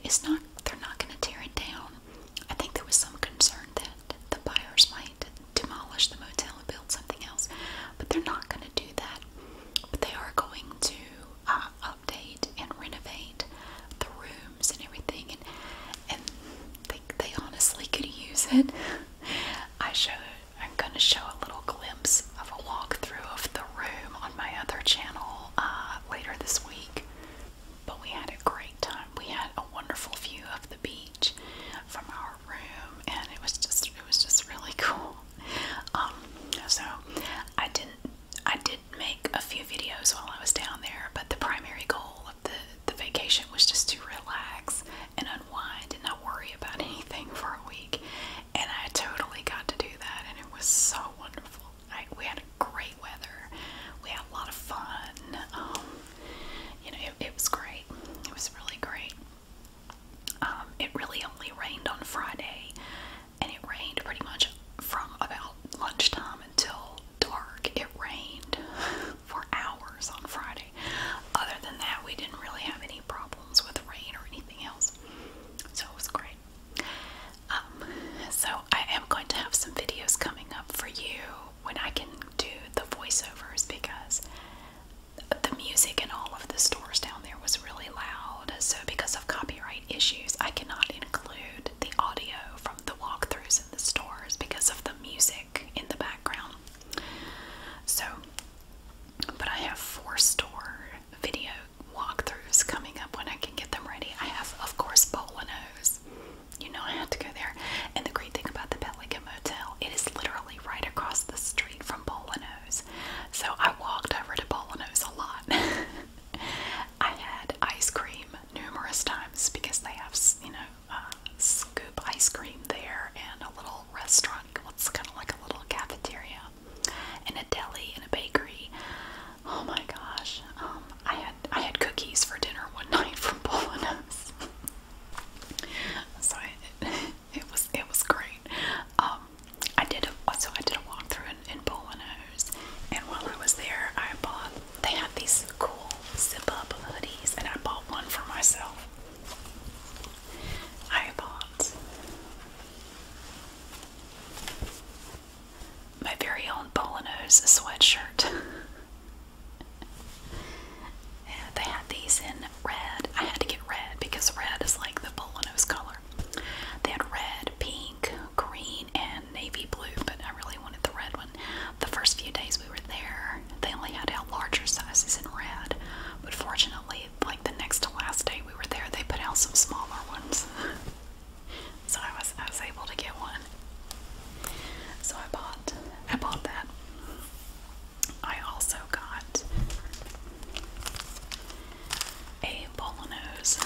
they're not going to tear it down. I think there was some concern that the buyers might demolish the motel and build something else, but they're not going to do that. But they are going to update and renovate the rooms and everything, and they honestly could use it. I'm going to show a little glimpse of a walkthrough of the room on my other channel later this week. But we had a great time. We had a wonderful view of the beach from our room, and it was just really cool. So I did make a few videos while I was down there, but the primary goal of the vacation was just to relax and unwind and not worry about anything for a week. And I totally got to do that, and it was so wonderful. We had great weather. We had a lot of fun. It was great. It was really great. It really only rained on Friday, and it rained pretty much from about lunchtime until dark. It rained for hours on Friday. Other than that, we didn't really have any problems with rain or anything else. So it was great. So I am going to have some videos coming up for you when I can do the voiceovers, because the music in all of the stores down there was really loud. So because of copyright issues, I cannot include the audio from the walkthroughs in the stores because of the music in the background. So, but I have 4 store video walkthroughs coming up when I can get them ready. I have, of course, Bolanos. You know I have to go there. And the great thing about the Pelican Motel, it is literally right across the street from Bolanos. So I walked over to Bolanos a lot. I had ice cream numerous times because they have, scoop ice cream there, and a little restaurant. It's kind of like a little cafeteria, and a deli and a bakery. Oh my gosh. I had cookies for dinner one night from Bolanos. So it was great. I did a walkthrough in Bolanos, and while I was there, they had these cool zip-up hoodies, and I bought one for myself. I bought my very own Bolanos sweatshirt. They had these in red. I had to get red because red is like the Bolanos color. They had red, pink, green, and navy blue, but I really wanted the red one. The first few days we were there, they only had out larger sizes in red, but fortunately, like the next to last day we were there, they put out some smaller ones. So I was able to get one. So I bought that. I also got a Bolanos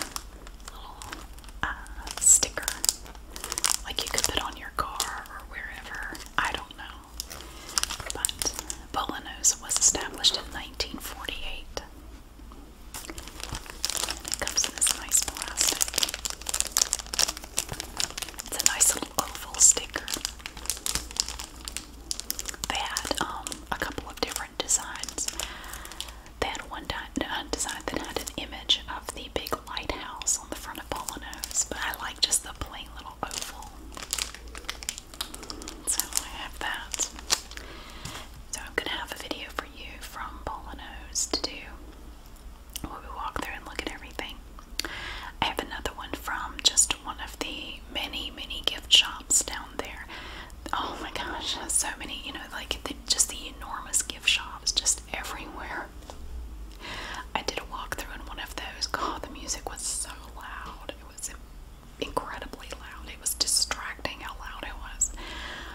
little sticker, like you could put on your car or wherever. I don't know, but Bolanos was established in 1948. And it comes in this nice plastic. It's a nice little oval sticker. They had a couple of different designs. They had one design that had an image of the big lighthouse on the front of Bolanos, but I like just the plain little oval. So I have that. So I'm going to have a video for you from Bolanos to do where we walk through and look at everything. I have another one from just one of the many gift shops down there. Oh my gosh, so many, just the enormous gift shops just everywhere. I did a walkthrough in one of those. God, the music was so loud. It was incredibly loud. It was distracting how loud it was.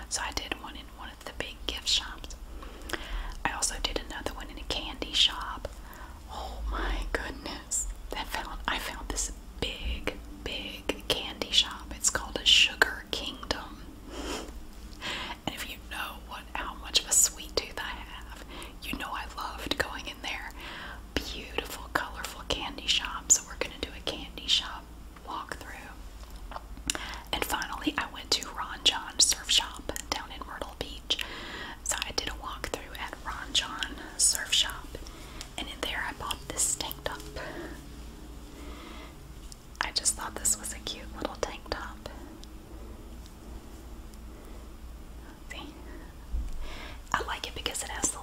So I did one in one of the big gift shops. I also did another one in a candy shop. Oh my goodness. I found this big candy shop. It's called a Sugar Kingdom. And if you know how much of a sweet tooth I have, you know I loved going in there. Beautiful, colorful candy shop. So we're going to do a candy shop walkthrough. And finally, I went to Ron John Surf Shop down in Myrtle Beach. So I did a walkthrough at Ron John Surf Shop. And in there I bought this tank top. I just thought thought this was a cute little tank top. See? I like it because it has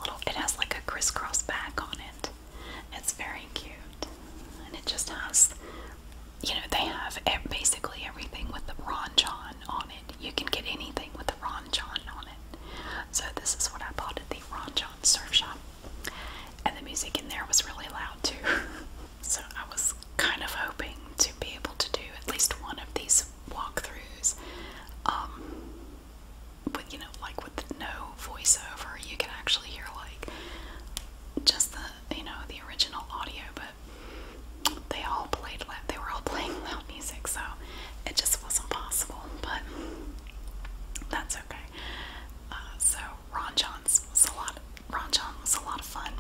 like a crisscross back on it. It's very cute. And it just has, they have basically everything with the Ron John on it. You can get anything with the Ron John on it. So this is what I bought at the Ron John surf shop. And the music in there was really loud too. So I was kind of hoping to be able to do at least one of these walkthroughs. With, like with no voiceover. You can actually hear like just the original audio, but they were all playing loud music, so it just wasn't possible, but that's okay. So Ron John was a lot of fun,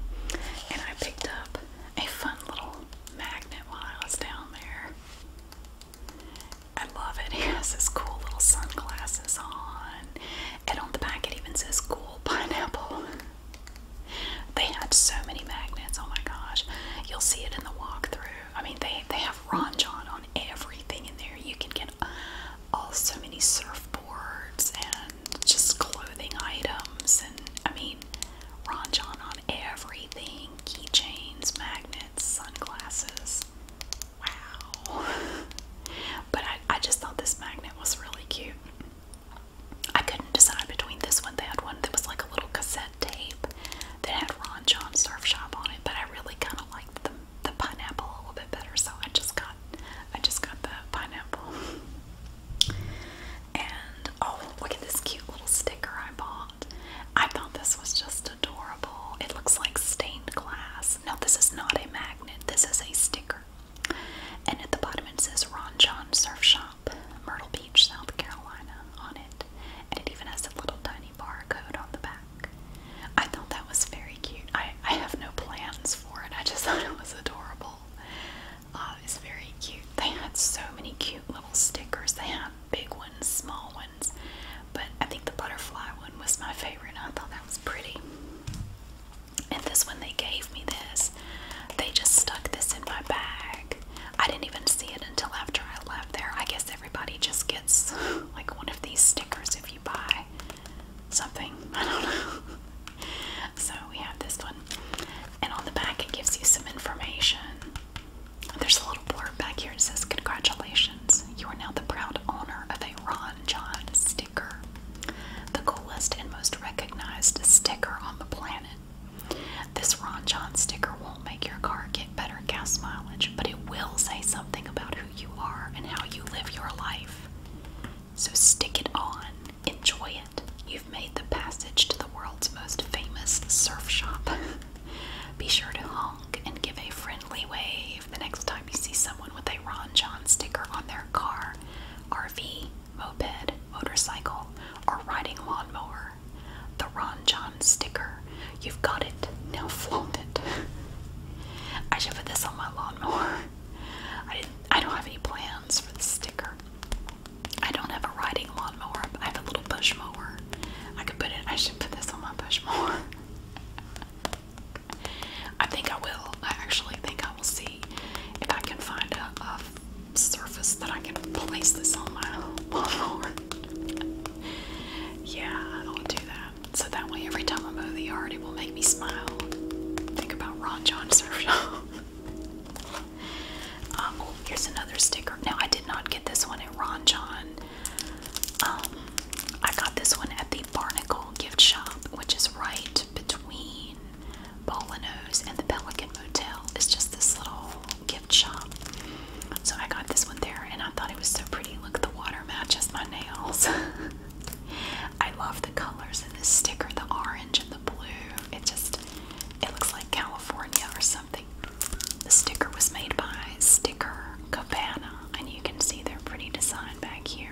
and I picked up a fun little magnet while I was down there. I love it. He has his cool little sunglasses on, and on the back it even says "Cool Pineapple." They had so many magnets, oh my gosh. You'll see it in the walkthrough. I mean, they have Ron John on everything in there. You can get so many surfboards and just clothing items, and I mean, Ron John on everything. Keychains, magnets, sunglasses. Wow. But I just thought this magnet was really cute. I couldn't decide between this one. They had one that was like a little cassette tape that had Ron John Surf Shop on it, but I really kind of liked the pineapple a little bit better, so I just got the pineapple. And oh, look at this cute little sticker I bought. I thought this was just adorable. It looks like stained glass. Now this is not a magnet. This is a sticker. And at the bottom it says Ron John Surf Shop, Myrtle Beach, South Carolina on it. And it even has a little tiny barcode on the back. I thought that was very cute. I have no plans for it. I just thought it was adorable. It's very cute. They had so many cute little stickers. They had big ones, small ones. But I think the butterfly one was my favorite. I thought that was pretty. And this one, they gave me this. They just stuck this in my bag. I didn't even see it until after I left there. I guess everybody just gets like one of these stickers if you buy something. I don't know. So we have this one. And on the back it gives you some information. There's a little blurb back here. It says, "Congratulations. You are now the proud owner of a Ron John sticker. The coolest and most recognized sticker on the planet. This Ron John sticker won't make your car get better gas mileage, but it will say something about who you are and how you live your life. So stick it on. Enjoy it. You've made the passage to the world's most famous surf shop. Be sure to honk and give a friendly wave the next time you see someone with a Ron John sticker on their car, RV, moped, motorcycle, or riding lawnmower. The Ron John sticker. You've got it. Now flaunt it." I should put this on my lawnmower. I don't have any plans for the sticker. I don't have a riding lawnmower. I have a little push mower. I should put this on my push mower. I think I will. I actually think I will see if I can find a surface that I can place this on my lawnmower. Yeah, I will do that. So that way every time I mow the yard it will make me smile. Think about Ron John Surf Shop. Oh, here's another sticker. Now I did not get this one at Ron John. I got this one at the Barnacle gift shop, which is right between Bollino's and the Pelican Motel. It's just this little gift shop. So I got this one there, and I thought it was so pretty. Look, the water matches my nails. I love the colors in this sticker, the orange and the blue. It looks like California or something. The sticker was made by Cabana, and you can see their pretty design back here.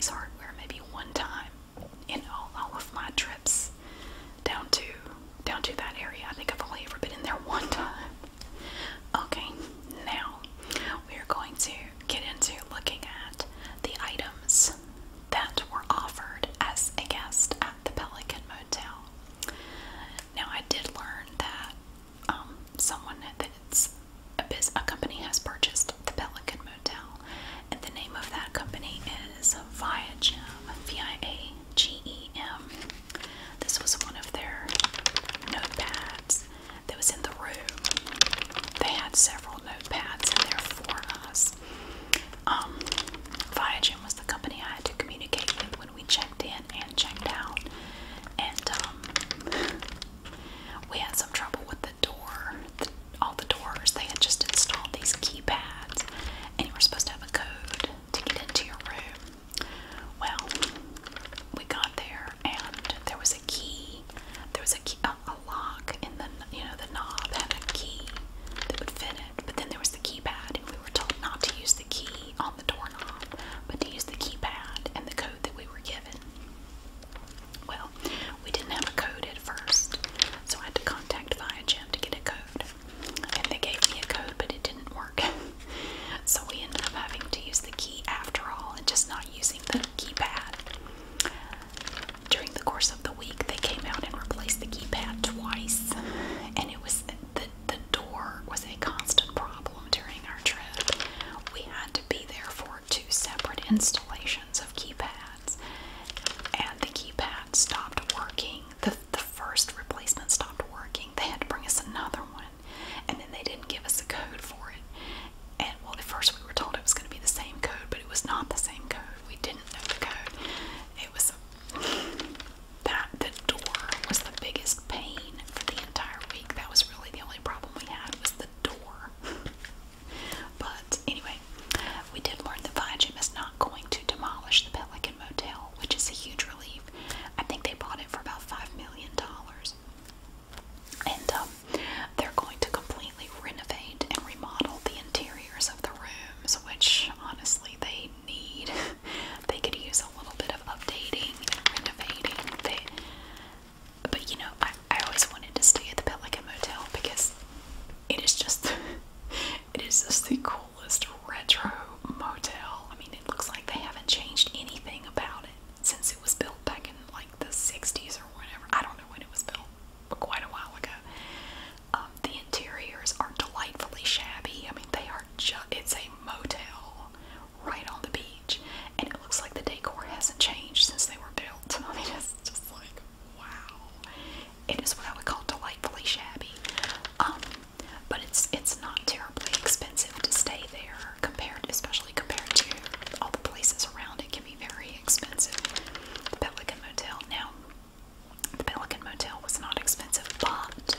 Ace Hardware maybe one time in all of my trips down to that area. I think I've only ever been in there one time. Okay, now we are going to get into looking at the items that were offered as a guest at the Pelican Motel. Now, I did learn that a company has purchased the Pelican Motel, and the name of that company is Viagem, Viagem. This was one of their notepads that was in the room. They had several notepads in there for us. Viagem was the company I had to communicate with when we checked in and checked out, and we had some trouble with the door. All the doors, they had just installed these keypads, and you were supposed to have a code to get into your room. Well, we got there, and there was a key. There was a lock in the knob had a key that would fit it, but then there was the keypad, and we were told not to use the key on the doorknob, but to use the keypad and the code that we were given. Well, we didn't have a code at first, so I had to contact Viagem to get a code, and they gave me a code, but it didn't work. So we ended up having to use the key after all, and just not using the keypad. During the course of the week, they came out and replaced the keypad twice, and it was the door was a constant problem during our trip. We had to be there for 2 separate installations of keypads, and the keypad stopped working. The first replacement stopped working. They had to bring us another one, and then they didn't give us a code for it. And well, at first we were told it was going to be the same code, but it was not the same code. We didn't know the code. It was the door was the biggest pain for the entire week. That was really the only problem we had, was the door. But anyway, we did learn that Viagem is not going to demolish the Pelican Motel, which is a huge relief. I think they bought it for about $5 million. And they're going to completely renovate and remodel the interiors of the rooms, which honestly they need. They could use a little bit of updating and renovating. But you know, I always wanted to stay at the Pelican Motel because it is just the coolest retro motel. I mean, it looks like they haven't changed anything about it since it was built back in like the 60s or whatever. I don't know when it was built, but quite a while ago. The interiors are delightfully shabby. I mean, it's a motel right on the beach, and it looks like the decor hasn't changed since they were built. I mean, it's just like, wow. It is what I would call delightfully shabby. But it's not terribly expensive to stay there, especially compared to all the places around it. Can be very expensive. The Pelican Motel. Now, the Pelican Motel was not expensive, but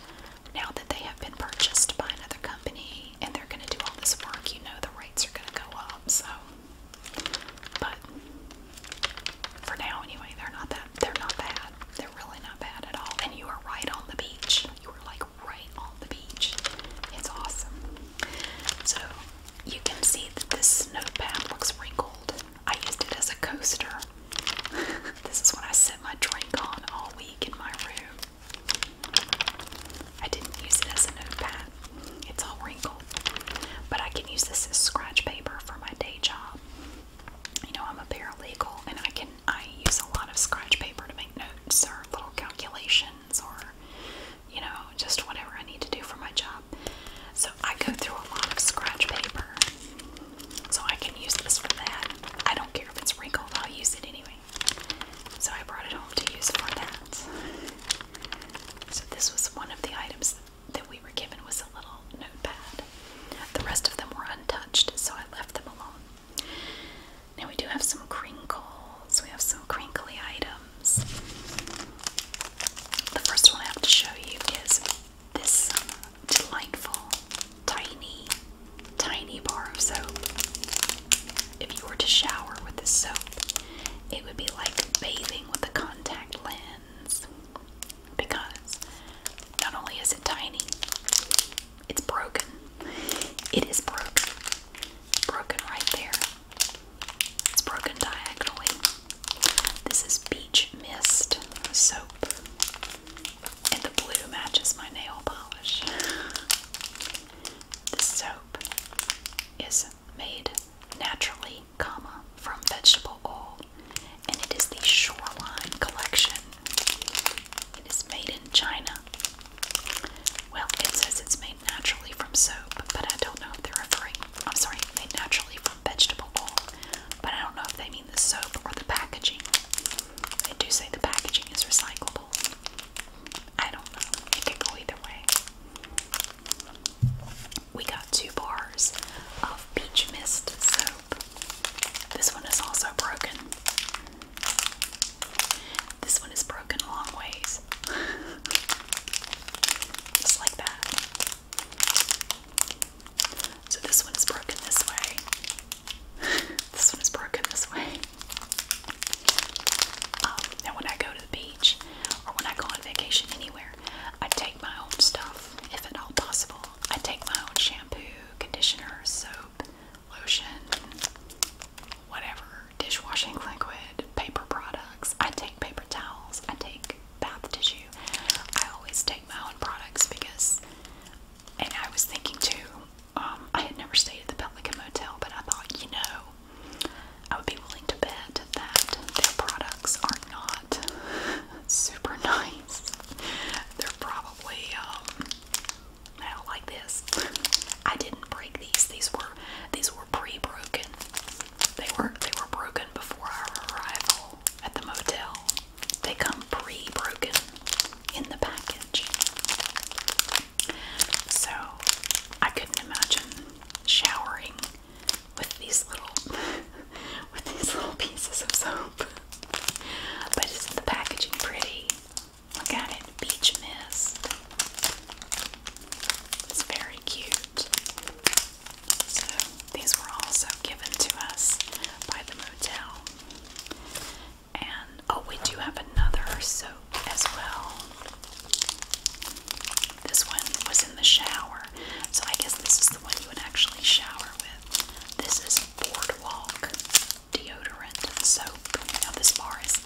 now that they have been purchased by another company and they're going to do all this work, you know the rates are going to go up. So, but for now anyway, they're not bad. They're really not bad at all. And you are right on the beach. You are like right on the beach. It's awesome. So you can see that this notepad looks wrinkled. I used it as a coaster. This is what I set my drink on all week in my room. I didn't use it as a notepad. It's all wrinkled. But I can use this as scratch paper for my day job. You know, I'm a paralegal, and I use a lot of scratch paper to make notes or little calculations or, you know, just whatever I need to do for my job. So I go through a lot of scratch paper. So I can use this for that. I don't care if it's wrinkled, I'll use it anyway. So I brought it home to use for that. So this was one of the items that we were given, was a little notepad. The rest of them were untouched, so I left them alone. Now we do have some crinkles. We have some crinkly items. The first one I have to show you is this delightful, tiny bar of soap. If you were to shower with this soap, it would be like bathing with a contact lens, because not only is it tiny, it's broken. It is broken. Broken right there. It's broken diagonally.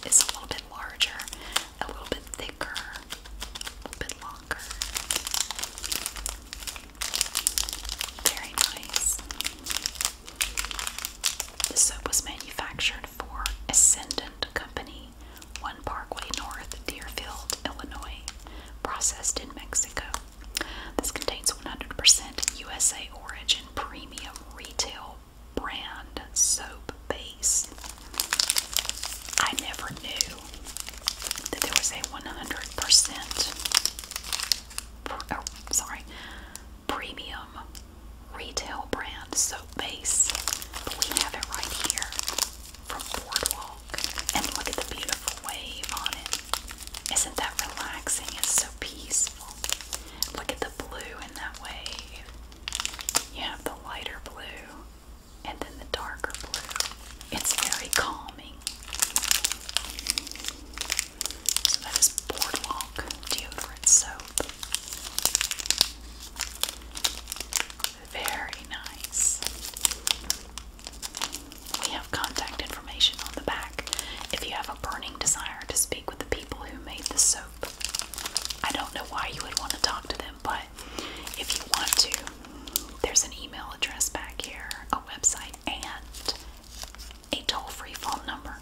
is a little bit larger, a little bit thicker, a little bit longer. Very nice. The soap was manufactured for Ascendant Company, 1 Parkway North, Deerfield, Illinois, processed in Mexico. This contains 100% USA origin premium retail brand soap base. I never knew that there was a 100% premium retail brand soap base. But we have it right here from Boardwalk. And look at the beautiful wave on it. Isn't that relaxing? It's so peaceful. Look at the blue in that wave. You have the lighter blue and then the darker blue. It's very calming. So that is Boardwalk deodorant soap. Very nice. We have contact information on the back if you have a burning desire to speak with the people who made the soap. I don't know why you would want to talk to them, but if you want to, there's an email address back here, a website, and a toll-free phone number.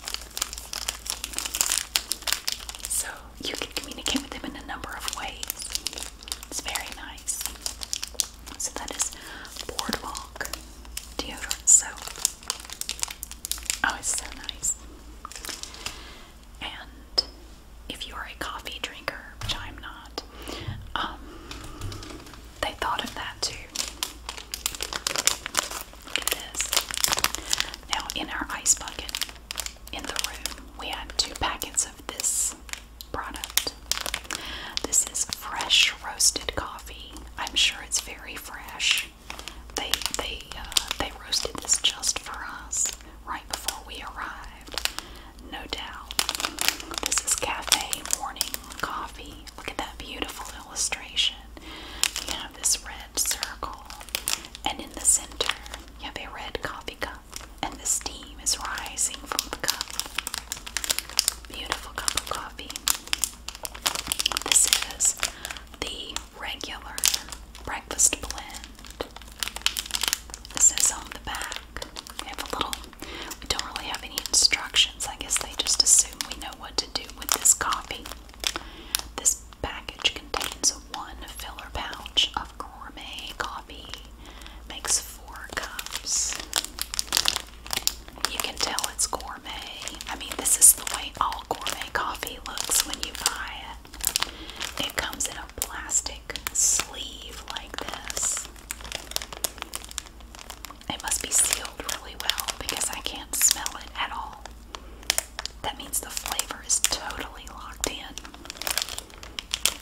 So you can communicate with them in a number of ways. It's very nice. So that is Boardwalk deodorant soap. Oh, it's so nice. And if you are a coffee drinker, which I'm not, they thought of that too. Look at this. Now, in our ice bucket in the room, we had 2 packets of this product. This is fresh roasted coffee. I'm sure it's very fresh. They roasted this just for us right before we arrived. No doubt. This is cafe morning coffee. Look at that beautiful illustration. You have this red circle, and in the center you have a red coffee cup, and the steam is rising from the cup. Beautiful cup of coffee. This is the regular breakfast blend. It says on the back. We don't really have any instructions. I guess they just assume we know what to do with this coffee. This package contains 1 filler pouch of gourmet coffee. Makes 4 cups. You can tell it's gourmet. I mean, this is the way all gourmet coffee looks when you buy it. It comes in a plastic sleeve like this. It must be sealed really well because I can't smell it at all. That means the flavor is totally locked in.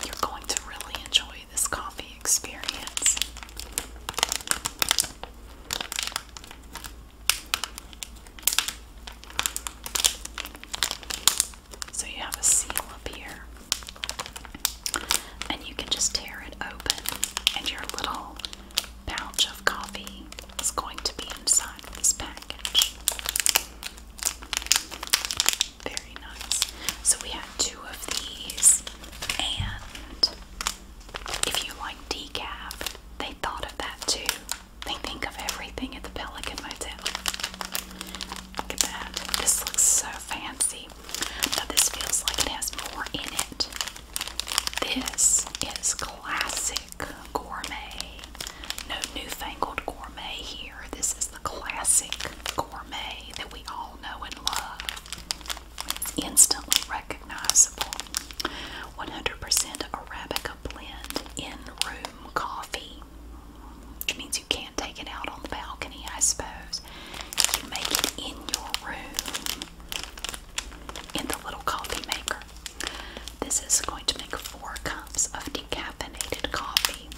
You're going to really enjoy this coffee experience. So you have a seal up here, and you can just tear it open, and your little pouch of coffee is going to be inside this package. Very nice. So we had 2 of these, and if you like decaf, they thought of that too. They think of everything at the Pelican Motel. Look at that. This looks so fancy. Now this feels like it has more in it. This is classic gourmet. No newfangled gourmet here. This is the classic gourmet that we all know and love. It's instantly recognizable. 100% Arabica blend in-room coffee, which means you can't take it out on the balcony, I suppose. You make it in your room in the little coffee maker. This is going to make 4 cups of decaffeinated coffee.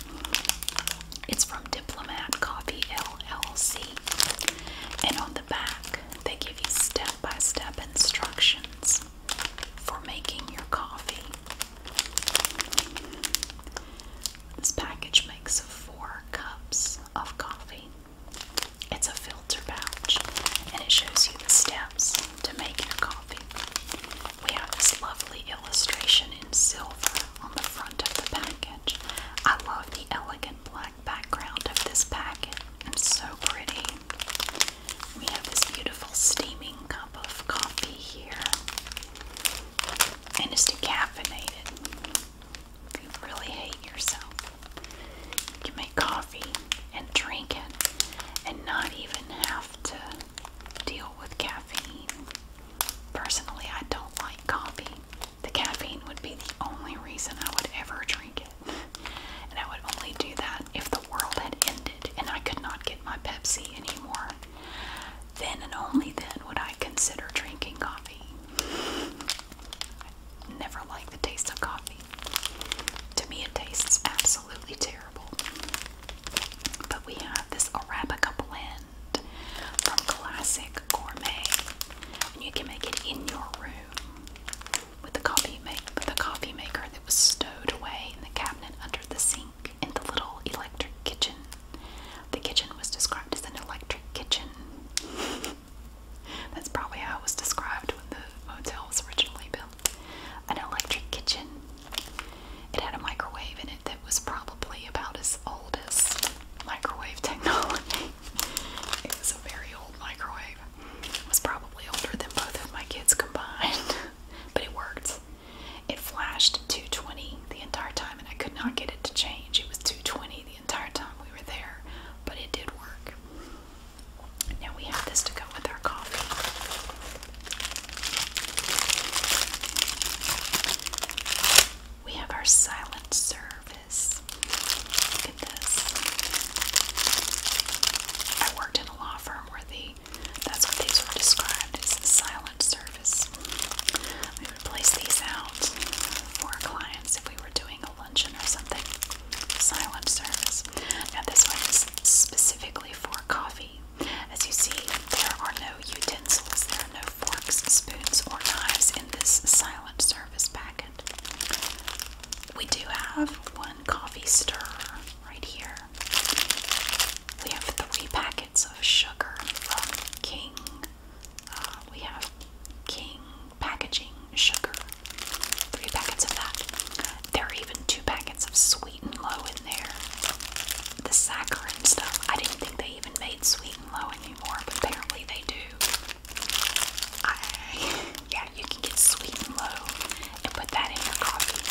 It's from Diplomat Coffee LLC. And on the back, they give you step-by-step instructions for making your coffee. can make it in your room with the coffee maker that was stowed away in the cabinet under the sink in the little electric kitchen. The kitchen was described as an electric kitchen. That's probably how it was described when the motel was originally built. An electric kitchen. It had a microwave in it that was probably about as old as microwave technology. It was a very old microwave. It was probably older than both of my kids combined. But it worked. It flashed 220 the entire time, and I could not get it to change. It was 220 the entire time we were there, but it did work. Now we have this to go with our coffee. We have our silent service. Look at this. I worked in a law firm where that's what these were described as silent service. We would place these out for our clients if we were doing a luncheon or something. Silent service. Now this one is specifically for coffee. As you see, there are no utensils. There are no forks, spoons, or knives in this silent service packet. We do have one coffee stirrer right here. We have 3 packets of sugar from King. We have King packaging sugar. 3 packets of that. There are even 2 packets of Sweet and Low in there. The saccharin stuff. I didn't think they even made Sweet and Low anymore, but apparently they do. Yeah, you can get Sweet and Low and put that in your coffee.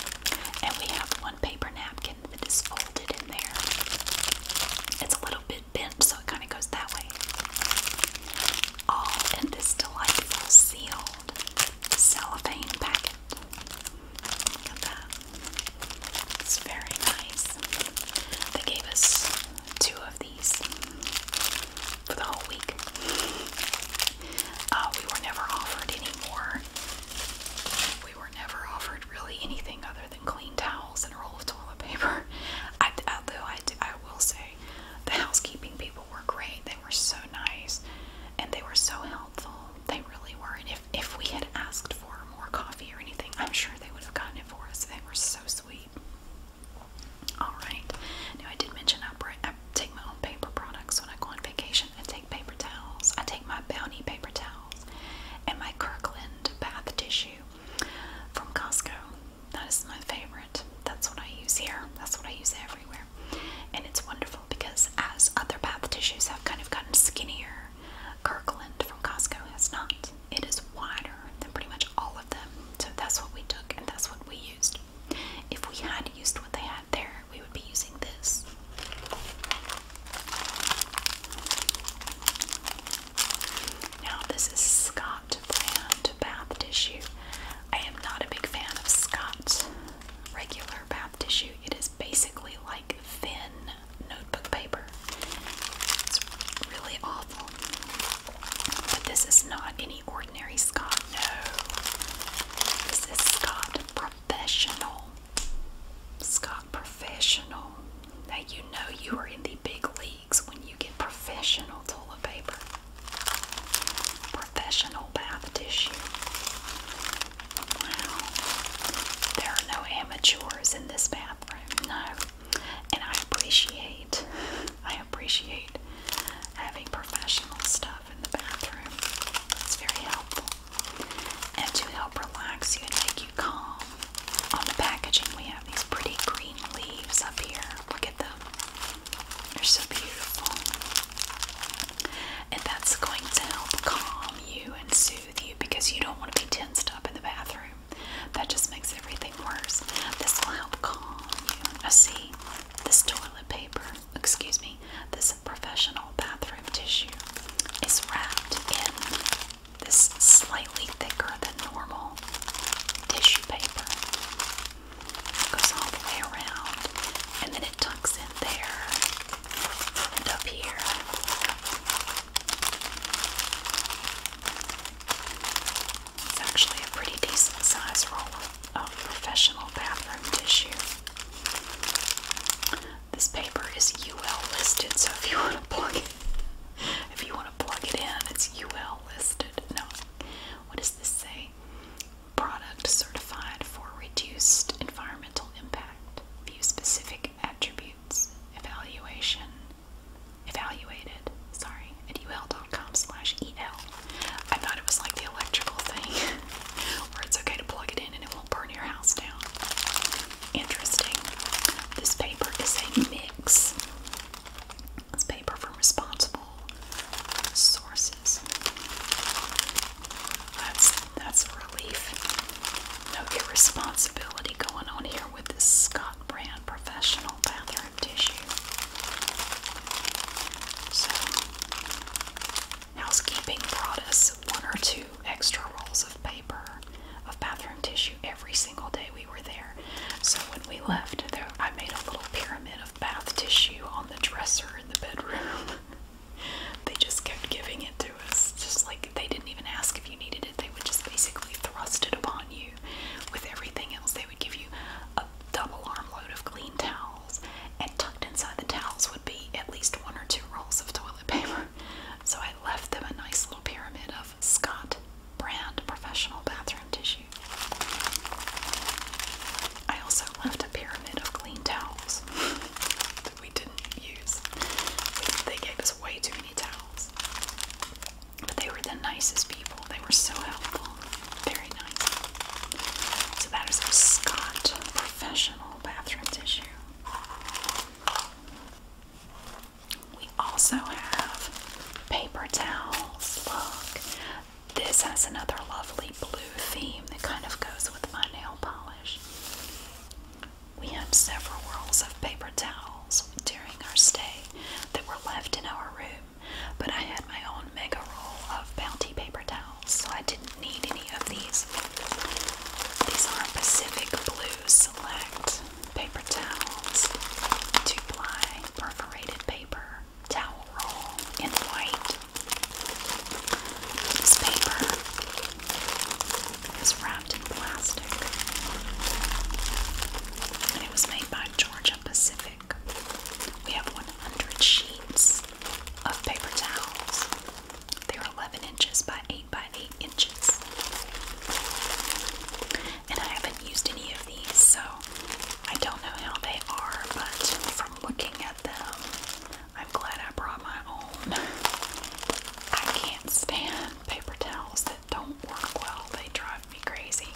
And we have 1 paper napkin that is folded in there. It's a little bit bent, so it kind of goes that way. All in this delightful sealed cellophane packet. Look at that. It's very nice. They gave us 2 of these for the whole week. We were never offered any more. We were never offered really anything other than clean towels and a roll of toilet paper. I will say, the housekeeping people were great. They were so nice, and they were so helpful. They really were. And if we had asked for more coffee or anything, I'm sure they would have gotten it for us. They were so sweet. Alright, now I did mention I take my own paper products when I go on vacation. I take paper towels. I take my Bounty paper towels and my Kirkland bath tissue from Costco. That is my favorite. That's what I use here. That's what I use everywhere. And it's wonderful because as other bath tissues have kind of gotten skinnier, Kirkland from Costco has not. It is wider than pretty much all of them. So that's what we took and that's what we used. If we had used what they had there, we would be using this. Now this is Scott brand bath tissue. I am not a big fan of Scott regular bath tissue. It is basically like thin notebook paper. It's really awful. But this is not any ordinary Scott. No. This is Scott Professional. Scott Professional. Now you know you are in the big leagues when you get professional toilet paper. Professional bath tissue. Wow. There are no amateurs in this bathroom. No. And I appreciate having professional stuff in the bathroom. It's very helpful. And to help relax you and make you calm, on the packaging we have these pretty green leaves up here. Look at them. They're so beautiful. And that's going to help calm you and soothe you because you don't want to be tensed up in the bathroom. That just makes everything worse. This will help calm you. Now see, this toilet paper, excuse me, this professional bathroom tissue is wrapped in this slightly thicker than normal tissue paper. It goes all the way around, and then it tucks in there and up here. safe. No irresponsibility going on here with this Scott brand professional bathroom tissue. So, housekeeping brought us 1 or 2 extra rolls of paper, of bathroom tissue every single day we were there. So when we left, there, I made a little pyramid of bath tissue on the dresser in the bedroom. They just kept giving it to us, just like they didn't even ask if you needed it. They would just basically thrust it upon you with everything else. They would give you a double armload of clean towels, and tucked inside the towels would be at least 1 or 2 rolls of toilet paper. So I left them a nice little pyramid of Scott brand professional bathroom tissue. I also left a pyramid of clean towels that we didn't use. They gave us way too many towels. But they were the nicest people. They were so helpful. Very nice. So that is our Scott professional bathroom tissue. We also have paper towels. Look, this has another lovely blue theme that kind of goes with my nail polish. We had several rolls of paper towels during our stay that were left in our room, but I had my own mega roll of Bounty paper towels, so I didn't need any of these. These are Pacific Blue Select paper towels, 2-ply perforated paper towel roll in white. This paper is wrapped in plastic, and it was made by Georgia Pacific. We have 100 sheets of paper towels. They're 11 inches by 8 by 8 inches. And I haven't used any of these, so I don't know how they are, but from looking at them, I'm glad I brought my own. I can't stand paper towels that don't work well. They drive me crazy.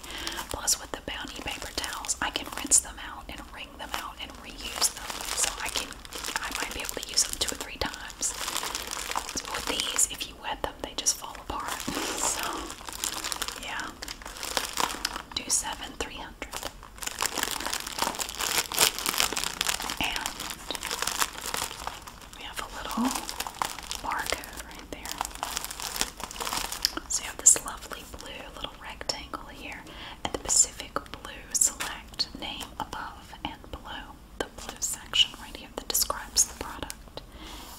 Plus, with the Bounty paper towels, I can rinse them out and wring them out and reuse them. So I might be able to use them 2 or 3 times. With these, if you wet them, they just fall apart. So, yeah. Do 7-300. And we have a little barcode right there. So you have this lovely blue little rectangle here, and the Pacific Blue Select name above and below the blue section right here that describes the product.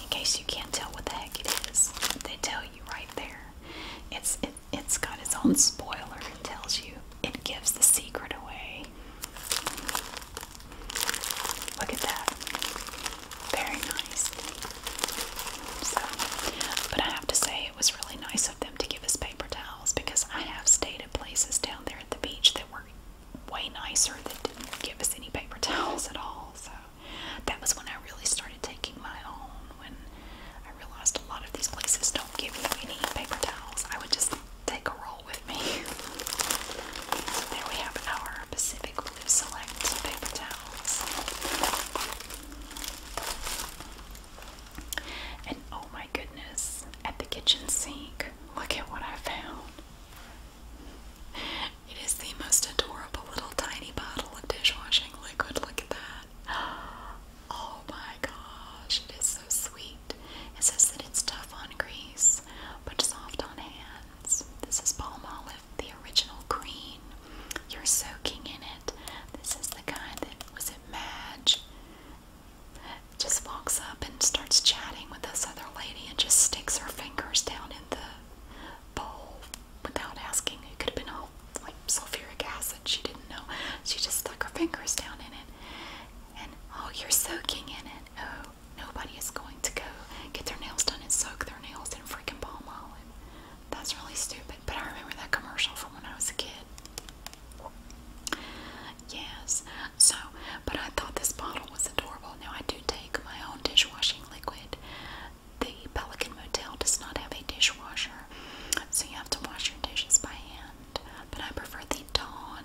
In case you can't tell what the heck it is, they tell you right there. It's got its own spoiler. It tells you, it gives the secret away. Look at that. Very nice. So, but I have to say, it was really nice of them to give us paper towels, because I have stayed at places down there at the beach that were way nicer that didn't give us any paper towels at all. So that was when I really started taking my own, when I realized a lot of these places don't give you any paper towels. I would just take a roll with me. So there we have our Pacific Blue Select paper towels. And oh my goodness, at the kitchen sink, look at what I found. It is the most adorable little tiny bottle of dishwashing liquid. Look at that. Oh my gosh, it is so sweet. It says that it's tough on grease, but soft on hands. This is palm olive, the original green. You're soaking in it. This is the kind that was at Madge. Just walks up and starts chatting with this other lady and just sticks her fingers down in the bowl without asking. It could have been all like sulfuric acid. She didn't know. She just stuck her fingers down in it. And oh, you're soaking in it. Oh, nobody is going to go get their nails done and soak their nails in freaking palm olive. That's really stupid. But I remember that commercial from when I was a kid. Yes. So, but I thought this bottle was adorable. Now I do take my own dishwashing liquid. The Pelican Motel does not have a dishwasher, so you have to wash your dishes by hand. But I prefer the Dawn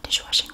dishwashing